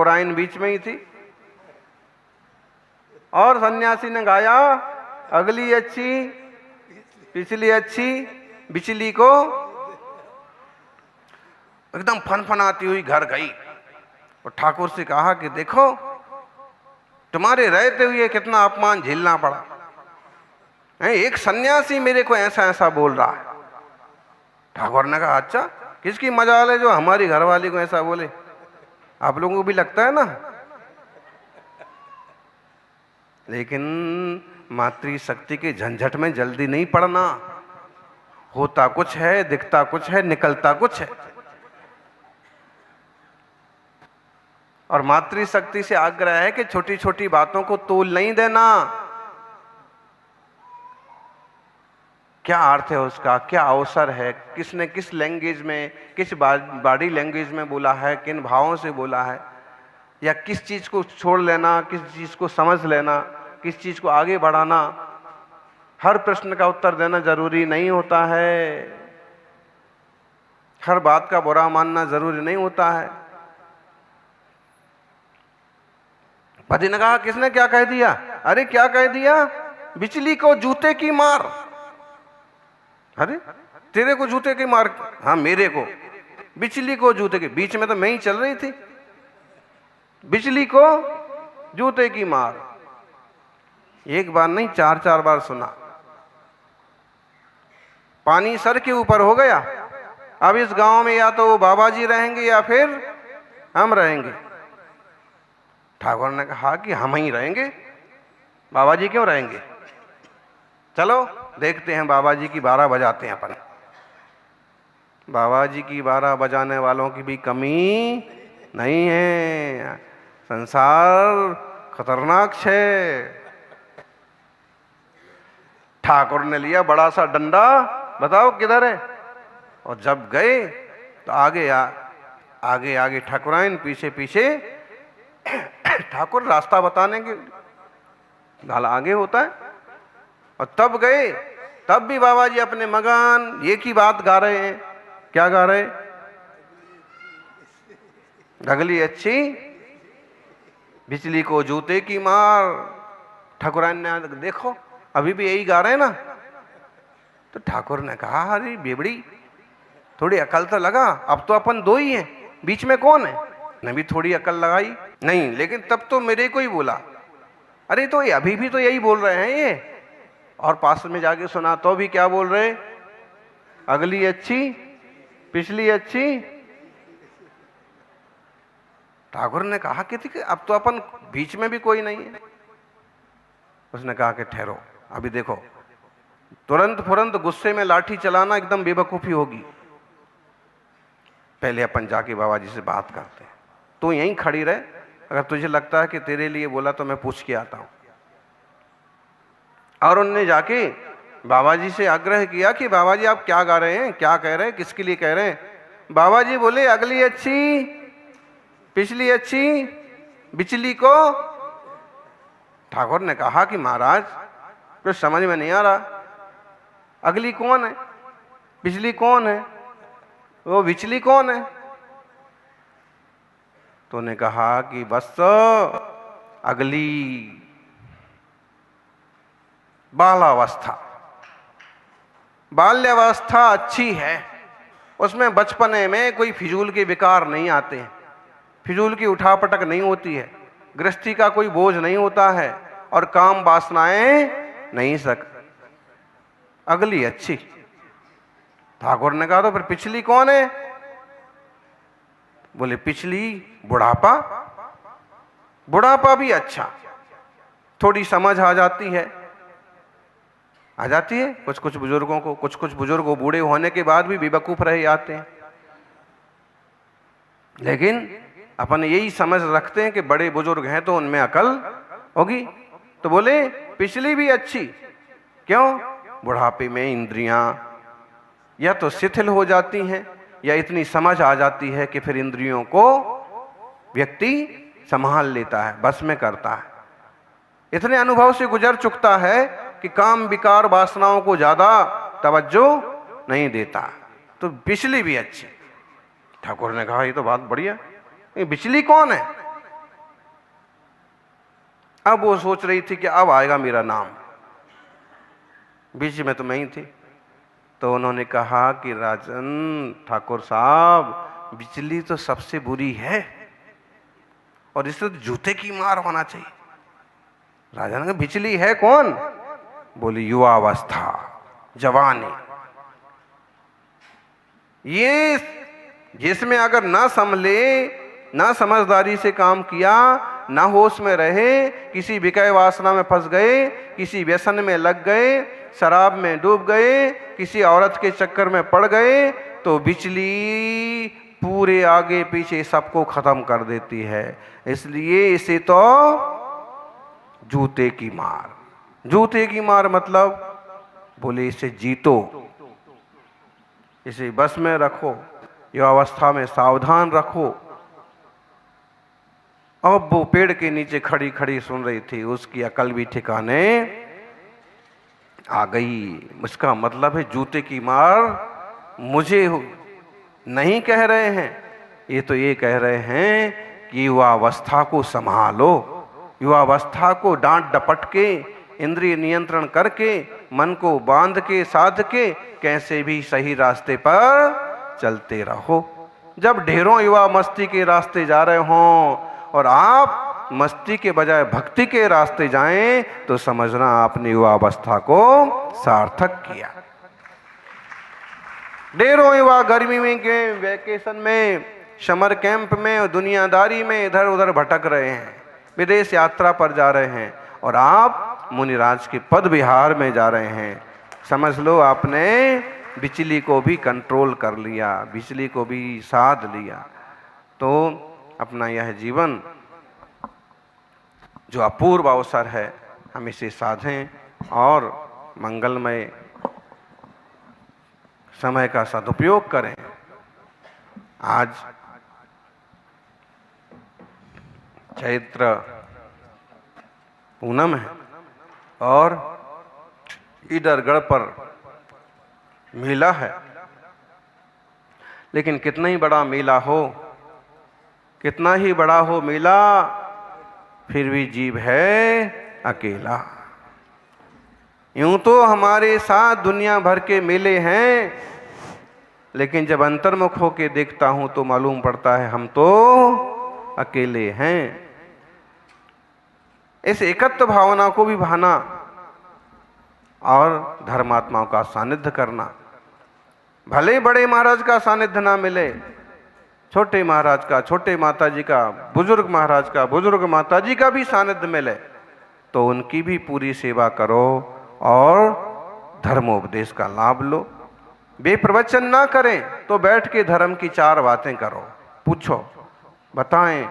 ठाकुराइन बीच में ही थी। और सन्यासी ने गाया, अगली अच्छी पिछली अच्छी बिचली को, एकदम फनफनाती हुई घर गई और ठाकुर से कहा कि देखो तुम्हारे रहते हुए कितना अपमान झेलना पड़ा, एक सन्यासी मेरे को ऐसा ऐसा बोल रहा है। ठाकुर ने कहा अच्छा, किसकी मजाल है जो हमारी घरवाली को ऐसा बोले, आप लोगों को भी लगता है ना। लेकिन मातृशक्ति के झंझट में जल्दी नहीं पड़ना, होता कुछ है, दिखता कुछ है, निकलता कुछ है। और मातृशक्ति से आग्रह है कि छोटी छोटी बातों को तोल नहीं देना। क्या अर्थ है उसका, क्या अवसर है, किसने किस लैंग्वेज में, किस बॉडी लैंग्वेज में बोला है, किन भावों से बोला है, या किस चीज को छोड़ लेना, किस चीज को समझ लेना, किस चीज को आगे बढ़ाना, हर प्रश्न का उत्तर देना जरूरी नहीं होता है। हर बात का बुरा मानना जरूरी नहीं होता है। पति ने कहा किसने क्या कह दिया? अरे क्या कह दिया? बिचली को जूते की मार। अरे तेरे को जूते की मार? हाँ मेरे को। बिचली को जूते की, बीच में तो मैं ही चल रही थी। बिचली को जूते की मार, एक बार नहीं चार चार बार सुना। पानी सर के ऊपर हो गया। अब इस गांव में या तो वो बाबा जी रहेंगे या फिर हम रहेंगे। ठाकुर ने कहा कि हम ही रहेंगे, बाबा जी क्यों रहेंगे? चलो देखते हैं, बाबा जी की 12 बजाते हैं अपन। बाबा जी की 12 बजाने वालों की भी कमी नहीं है। संसार खतरनाक है। ठाकुर ने लिया बड़ा सा डंडा, बताओ किधर है? और जब गए तो आगे आगे ठाकुराइन, पीछे पीछे ठाकुर रास्ता बताने के ढाल आगे होता है। और तब गए, तब भी बाबा जी अपने मगन एक ही बात गा रहे हैं। क्या गा रहे? अगली अच्छी बिचली को जूते की मार। ठाकुराइन ने देखो अभी भी यही गा रहे हैं ना। तो ठाकुर ने कहा अरे बेबड़ी, थोड़ी अकल तो लगा, अब तो अपन दो ही हैं, बीच में कौन है? ने भी थोड़ी अकल लगाई। नहीं, लेकिन तब तो मेरे को ही बोला। अरे तो ये अभी भी तो यही बोल रहे हैं ये। और पास में जाके सुना तो भी क्या बोल रहे? अगली अच्छी पिछली अच्छी। ठाकुर ने कहा कि अब तो अपन बीच में भी कोई नहीं है। उसने कहा कि ठहरो, अभी देखो, तुरंत फुरंत गुस्से में लाठी चलाना एकदम बेवकूफी होगी। पहले अपन जाके बाबा जी से बात करते हैं। तू यहीं खड़ी रहे, अगर तुझे लगता है कि तेरे लिए बोला तो मैं पूछ के आता हूं। और उनने जाके बाबा जी से आग्रह किया कि बाबा जी आप क्या गा रहे हैं, क्या कह रहे हैं, किसके लिए कह रहे हैं? बाबा जी बोले अगली अच्छी पिछली अच्छी बिचली को। ठाकुर ने कहा कि महाराज कुछ समझ में नहीं आ रहा, अगली कौन है, पिछली कौन है, वो बिचली कौन है? तो उन्होंने कहा कि बस अगली बालावस्था, बाल्यावस्था अच्छी है, उसमें बचपने में कोई फिजूल के विकार नहीं आते हैं, फिजूल की उठापटक नहीं होती है, गृहस्थी का कोई बोझ नहीं होता है, और काम वासनाएं नहीं सक। अगली अच्छी। ठाकुर ने कहा तो फिर पिछली कौन है? बोले पिछली बुढ़ापा। बुढ़ापा भी अच्छा, थोड़ी समझ आ जाती है, आ जाती है कुछ कुछ बुजुर्गों को। कुछ बुजुर्ग बूढ़े होने के बाद भी बेवकूफ रहे आते हैं, लेकिन अपन यही समझ रखते हैं कि बड़े बुजुर्ग हैं तो उनमें अकल होगी। तो बोले पिछली भी अच्छी। क्यों? बुढ़ापे में इंद्रियां या तो शिथिल हो जाती हैं या इतनी समझ आ जाती है कि फिर इंद्रियों को व्यक्ति संभाल लेता है, बस में करता है, इतने अनुभव से गुजर चुकता है कि काम विकार वासनाओं को ज्यादा तवज्जो नहीं देता। तो पिछली भी अच्छी। ठाकुर ने कहा ये तो बात बढ़िया, ये बिचली कौन है? अब वो सोच रही थी कि अब आएगा मेरा नाम, बीच में तो मैं ही थी। तो उन्होंने कहा कि राजन ठाकुर साहब, बिजली तो सबसे बुरी है और इससे तो जूते की मार होना चाहिए। राजा ने कहा बिजली है कौन? बोली युवावस्था, जवानी। ये जिसमें अगर ना संभले, ना समझदारी से काम किया, ना होश में रहे, किसी विषय वासना में फंस गए, किसी व्यसन में लग गए, शराब में डूब गए, किसी औरत के चक्कर में पड़ गए, तो बिजली पूरे आगे पीछे सबको खत्म कर देती है। इसलिए इसे तो जूते की मार। जूते की मार मतलब बोले इसे जीतो, इसे बस में रखो, युवावस्था में सावधान रखो। अब वो पेड़ के नीचे खड़ी खड़ी सुन रही थी, उसकी अकल भी ठिकाने आ गई। इसका मतलब है जूते की मार मुझे नहीं कह रहे हैं, ये तो ये कह रहे हैं कि युवावस्था को संभालो, युवावस्था को डांट डपट के, इंद्रिय नियंत्रण करके, मन को बांध के साध के कैसे भी सही रास्ते पर चलते रहो। जब ढेरों युवा मस्ती के रास्ते जा रहे हों और आप मस्ती के बजाय भक्ति के रास्ते जाएं, तो समझना आपने युवावस्था को सार्थक किया। ढेरों युवा गर्मी में के वैकेशन में, समर कैंप में और दुनियादारी में इधर उधर भटक रहे हैं, विदेश यात्रा पर जा रहे हैं, और आप मुनिराज के पद विहार में जा रहे हैं। समझ लो आपने बिजली को भी कंट्रोल कर लिया, बिजली को भी साध लिया। तो अपना यह जीवन जो अपूर्व अवसर है, हम इसे साधें और मंगलमय समय का सदुपयोग करें। आज चैत्र पूनम है और इधर गढ़ पर मेला है, लेकिन कितना ही बड़ा मेला हो, कितना ही बड़ा हो मेला, फिर भी जीव है अकेला। यूं तो हमारे साथ दुनिया भर के मेले हैं, लेकिन जब अंतर्मुख होके देखता हूं तो मालूम पड़ता है हम तो अकेले हैं। इस एकत्व भावना को भी भाना और धर्मात्माओं का सानिध्य करना। भले बड़े महाराज का सानिध्य ना मिले, छोटे महाराज का, छोटे माताजी का, बुजुर्ग महाराज का, बुजुर्ग माताजी का भी सानिध्य मिले, तो उनकी भी पूरी सेवा करो और धर्मोपदेश का लाभ लो। वे प्रवचन ना करें तो बैठ के धर्म की 4 बातें करो, पूछो, बताएं,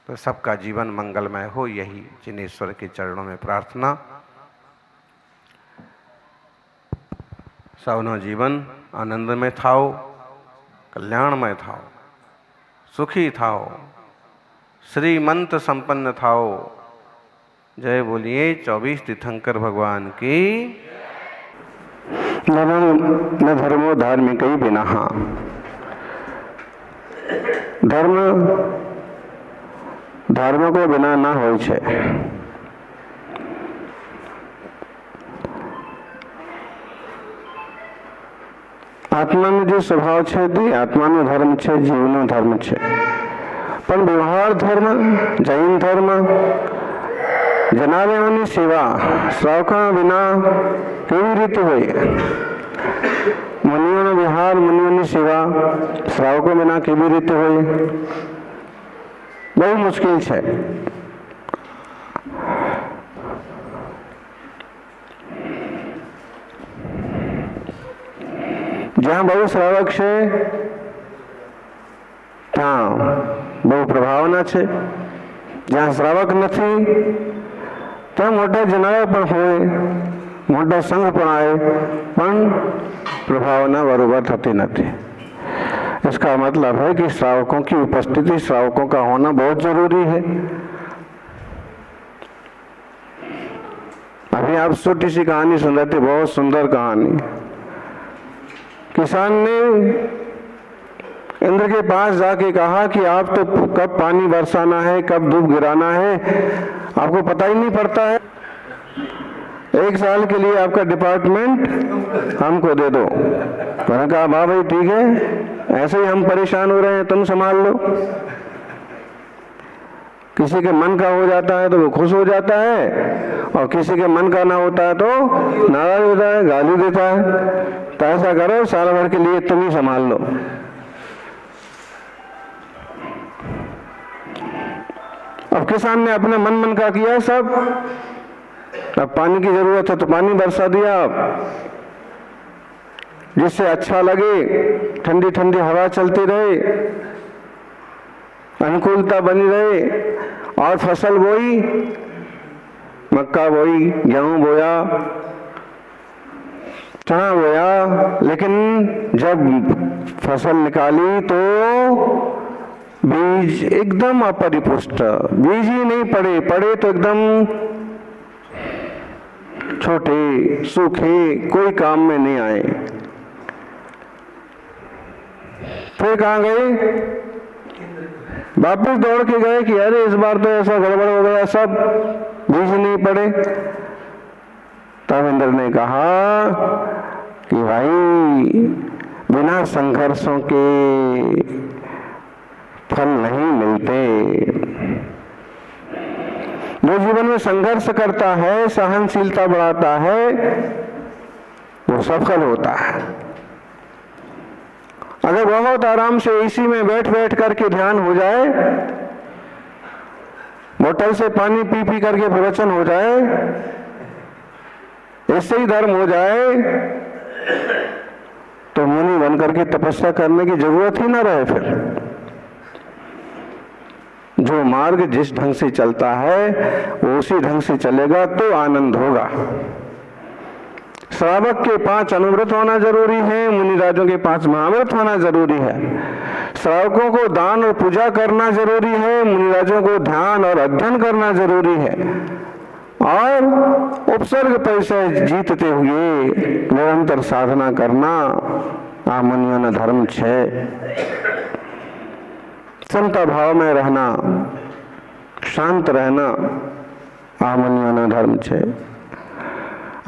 तो सबका जीवन मंगलमय हो। यही जिनेश्वर के चरणों में प्रार्थना। सबनो जीवन आनंदमय थाओ, कल्याणमय थाओ, सुखी थाओ, श्रीमंत संपन्न थाओ। जय बोलिए 24 तीर्थंकर भगवान की। न धर्मो धार्मिक ही बिना। धर्म को बिना ना હોય છે। આત્માનો જે સ્વભાવ છે તે આત્માનો ધર્મ છે, જીવનો ધર્મ છે, પણ વ્યવહાર ધર્મ, જૈન ધર્મ, જનાલયોની સેવા શ્રાવકો વિના કેવી રીતે હોય? મુનિઓનો વ્યવહાર, મુનિઓની સેવા શ્રાવકો વિના કેવી રીતે હોય? બહુ મુશ્કેલ છે। જ્યાં બહુ શ્રાવક છે ત્યાં બહુ પ્રભાવના છે, જ્યાં શ્રાવક નથી ત્યાં મોટા જનાલય પણ હોય, મોટા સંઘ પણ આવે, પણ પ્રભાવના બરોબર થતી નથી। इसका मतलब है कि श्रावकों की उपस्थिति, श्रावकों का होना बहुत जरूरी है। अभी आप छोटी सी कहानी सुन रहे थे, बहुत सुंदर कहानी। किसान ने इंद्र के पास जाके कहा कि आप तो कब पानी बरसाना है, कब धूप गिराना है, आपको पता ही नहीं पड़ता है। 1 साल के लिए आपका डिपार्टमेंट हमको दे दो। मैंने कहा वाह भाई ठीक है, ऐसे ही हम परेशान हो रहे हैं, तुम संभाल लो। किसी के मन का हो जाता है तो वो खुश हो जाता है, और किसी के मन का ना होता है तो नाराज होता है, गाली देता है। तो ऐसा करो, साल भर के लिए तुम ही संभाल लो। अब किसान ने अपने मन का किया सब। अब पानी की जरूरत है तो पानी बरसा दिया, जिससे अच्छा लगे, ठंडी ठंडी हवा चलती रहे, अनुकूलता बनी रहे। और फसल बोई, मक्का बोई, गेहूं बोया, चना बोया, लेकिन जब फसल निकाली तो बीज एकदम अपरिपुष्ट, बीज ही नहीं पड़े तो एकदम छोटे, सूखे, कोई काम में नहीं आए। फिर कहाँ गए? वापस दौड़ के गए कि अरे इस बार तो ऐसा गड़बड़ हो गया, सब बीज नहीं पड़े। तब इंद्र ने कहा कि भाई बिना संघर्षों के फल नहीं मिलते। जो जीवन में संघर्ष करता है, सहनशीलता बढ़ाता है, वो सफल होता है। अगर बहुत आराम से एसी में बैठ करके ध्यान हो जाए, बोतल से पानी पी करके प्रवचन हो जाए, इससे ही धर्म हो जाए, तो मुनि बन करके तपस्या करने की जरूरत ही ना रहे। फिर जो मार्ग जिस ढंग से चलता है वो उसी ढंग से चलेगा तो आनंद होगा। श्रावक के 5 अनुव्रत होना जरूरी है, मुनिराजों के 5 महाव्रत होना जरूरी है। श्रावकों को दान और पूजा करना जरूरी है, मुनिराजों को ध्यान और अध्ययन करना जरूरी है। और उपसर्ग पैसे जीतते हुए निरंतर साधना करना आ मुनियों न धर्म छे। समता भाव में रहना, शांत रहना आ मुनियों न धर्म छे।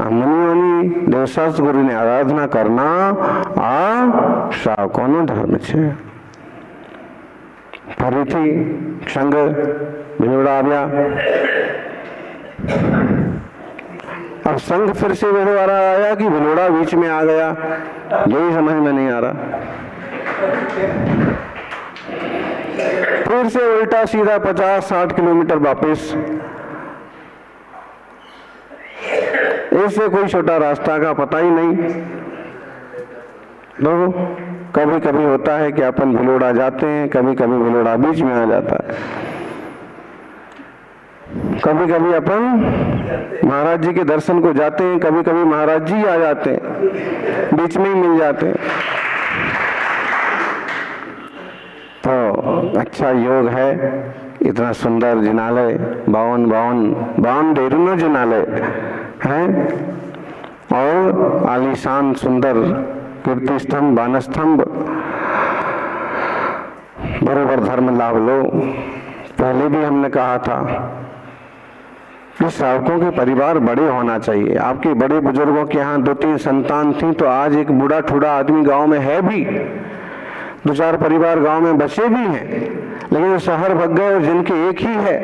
मुनियोनी देवशास्त्र गुरु ने आराधना करना आ श्रावकों नो धर्म छे। फरीथी संग भीलवाड़ा आव्या। अब संघ फिर से भीलवाड़ा आया कि भीलवाड़ा बीच में आ गया, यही समझ में नहीं आ रहा। फिर से उल्टा सीधा 50-60 किलोमीटर वापस। इससे कोई छोटा रास्ता का पता ही नहीं। देखो कभी कभी होता है कि अपन भीलवाड़ा जाते हैं, कभी कभी भीलवाड़ा बीच में आ जाता है, कभी कभी अपन महाराज जी के दर्शन को जाते हैं, कभी कभी महाराज जी आ जाते हैं, बीच में ही मिल जाते हैं। तो अच्छा योग है, इतना सुंदर जिनालय, 52 डेरुनो जिनालय है, और आलीशान सुंदर कीर्ति स्तंभ, बान स्तंभ। बरोबर धर्म लाभ लो। पहले भी हमने कहा था कि श्रावकों के परिवार बड़े होना चाहिए। आपके बड़े बुजुर्गों के यहाँ 2-3 संतान थी, तो आज एक बूढ़ा ठूढ़ा आदमी गांव में है भी, 2-4 परिवार गांव में बचे भी हैं, लेकिन वो शहर भग गए और जिनके एक ही है,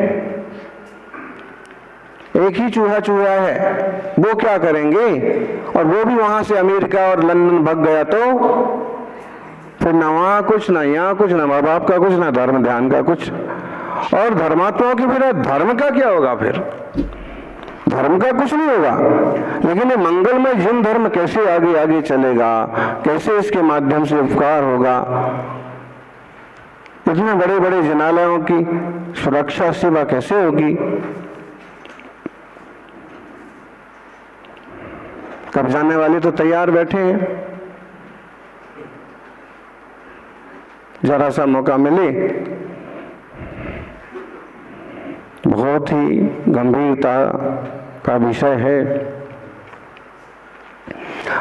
एक ही चूहा है, वो क्या करेंगे? और वो भी वहां से अमेरिका और लंदन भग गया, तो फिर ना वहां कुछ, ना यहाँ कुछ, ना माँ बाप का कुछ, ना धर्म ध्यान का कुछ। और धर्मात्माओं की फिर धर्म का क्या होगा? फिर धर्म का कुछ नहीं होगा। लेकिन ये मंगलमय जिन धर्म कैसे आगे आगे चलेगा, कैसे इसके माध्यम से उपकार होगा? इतने बड़े बड़े जिनालयों की सुरक्षा सेवा कैसे होगी? कब जाने वाले तो तैयार बैठे हैं, जरा सा मौका मिले। बहुत ही गंभीरता का विषय है।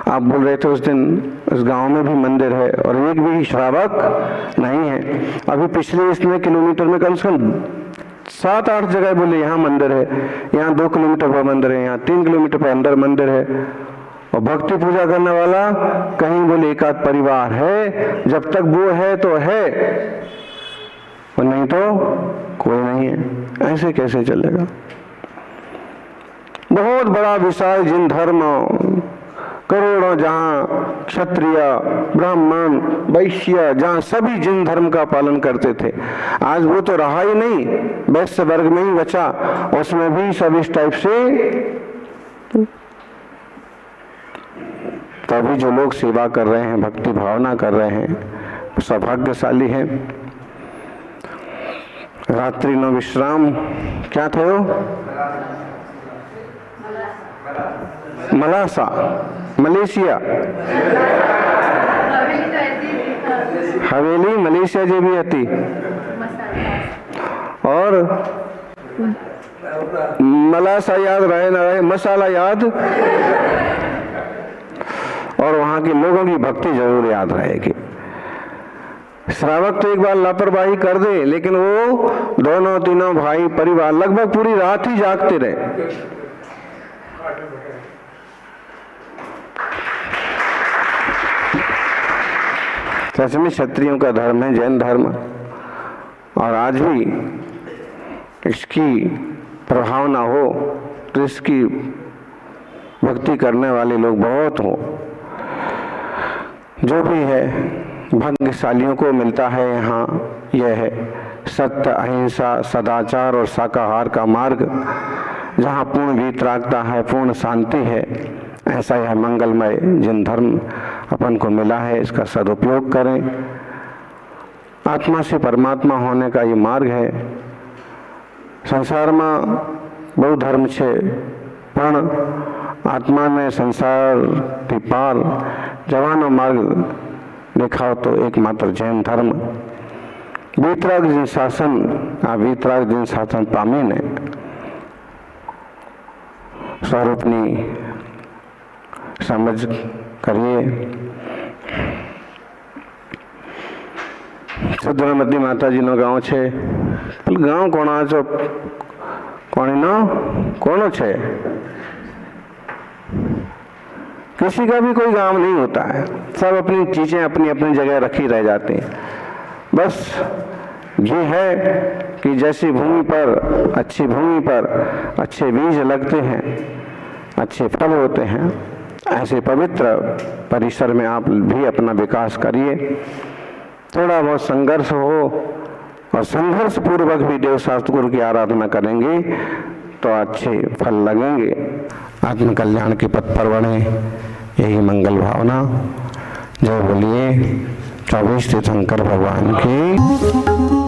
आप बोल रहे थे उस दिन उस गांव में भी मंदिर है और एक भी श्रावक नहीं है। अभी पिछले इतने किलोमीटर में कम से कम 7-8 जगह बोले यहाँ मंदिर है, यहाँ 2 किलोमीटर पर मंदिर है, यहाँ 3 किलोमीटर पर अंदर मंदिर है। और भक्ति पूजा करने वाला कहीं बोले एक आध परिवार है, जब तक वो है तो है और नहीं तो कोई नहीं है। ऐसे कैसे चलेगा? बहुत बड़ा विशाल जिन धर्म, करोड़ों जहाँ क्षत्रिय ब्राह्मण वैश्य, जहाँ सभी जिन धर्म का पालन करते थे, आज वो तो रहा ही नहीं, वैश्य वर्ग में ही बचा। उसमें भी सब इस टाइप से। तभी जो लोग सेवा कर रहे हैं, भक्ति भावना कर रहे हैं, सौभाग्यशाली हैं। रात्रि नो विश्राम क्या थयो? मलासा, मलेशिया, हवेली मलेशिया जे भी हती। और मलासा याद रहे ना रहे, मसाला याद, और वहां के लोगों की भक्ति जरूर याद रहेगी। श्रावक तो एक बार लापरवाही कर दे, लेकिन वो दोनों तीनों भाई परिवार लगभग पूरी रात ही जागते रहे। सच में क्षत्रियों का धर्म है जैन धर्म, और आज भी इसकी प्रभावना हो तो इसकी भक्ति करने वाले लोग बहुत हो। जो भी है भाग्यशालियों को मिलता है यहाँ। यह है सत्य, अहिंसा, सदाचार और शाकाहार का मार्ग, जहाँ पूर्ण वीतरागता है, पूर्ण शांति है। ऐसा यह मंगलमय जिन धर्म अपन को मिला है, इसका सदुपयोग करें। आत्मा से परमात्मा होने का ये मार्ग है। संसार में बहु धर्म छे, पण आत्मा ने संसार થી પાર જવાનો માર્ગ દેખાવ તો એકમાત્ર જૈન ધર્મ। વીતરાગ जिन शासन, आ वीतराग जिन शासन पामीने स्वरूपनी समझ करिए। सुंदरमती माताजी नो गाँव छे। गाँव कोणा छो? कोणीनो कोणो छे? किसी का भी कोई गांव नहीं होता है, सब अपनी चीजें अपनी अपनी जगह रखी रह जाती हैं। बस ये है कि जैसी भूमि पर, अच्छी भूमि पर अच्छे बीज लगते हैं, अच्छे फल होते हैं, ऐसे पवित्र परिसर में आप भी अपना विकास करिए। थोड़ा बहुत संघर्ष हो और संघर्ष पूर्वक भी देव शास्त्र गुरु की आराधना करेंगे तो अच्छे फल लगेंगे। आत्म कल्याण के पथ पर बढ़े, यही मंगल भावना। जय बोलिए 24 तीर्थंकर भगवान की।